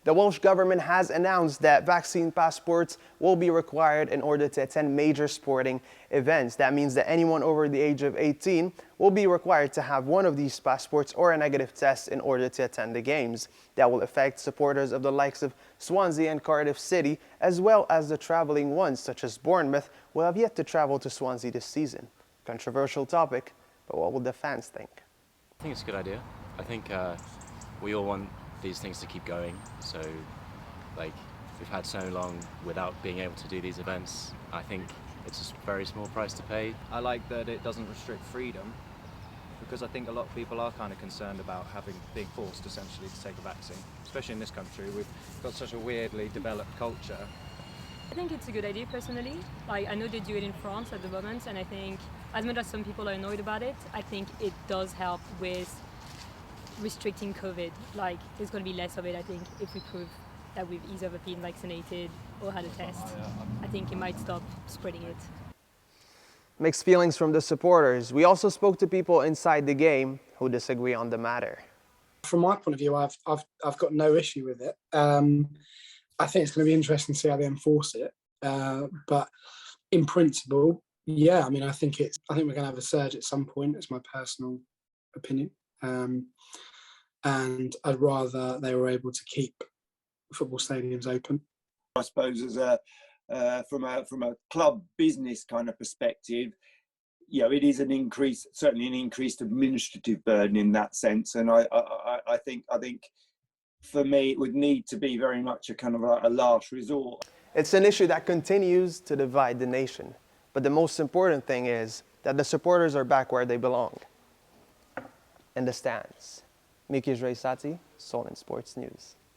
The Welsh Government has announced that vaccine passports will be required in order to attend major sporting events. That means that anyone over the age of 18 will be required to have one of these passports or a negative test in order to attend the games. That will affect supporters of the likes of Swansea and Cardiff City, as well as the traveling ones such as Bournemouth, who have yet to travel to Swansea this season. Controversial topic, but what will the fans think? I think it's a good idea. I think we all want these things to keep going. So, like, we've had so long without being able to do these events. I think it's a very small price to pay. I like that it doesn't restrict freedom, because I think a lot of people are kind of concerned about being forced essentially to take a vaccine, especially in this country. We've got such a weirdly developed culture. I think it's a good idea personally. Like, I know they do it in France at the moment, and I think as much as some people are annoyed about it, I think it does help with restricting COVID. Like, there's going to be less of it, I think, if we prove that we've either been vaccinated or had a test. I think it might stop spreading it. Mixed feelings from the supporters. We also spoke to people inside the game who disagree on the matter. From my point of view, I've got no issue with it. I think it's going to be interesting to see how they enforce it. But in principle, yeah, I mean, I think we're going to have a surge at some point. It's my personal opinion. And I'd rather they were able to keep football stadiums open. I suppose as from a club business kind of perspective, you know, it is certainly an increased administrative burden in that sense. And I think for me, it would need to be very much a kind of a last resort. It's an issue that continues to divide the nation. But the most important thing is that the supporters are back where they belong, in the stands. Miki Reisati, Solent Sports News.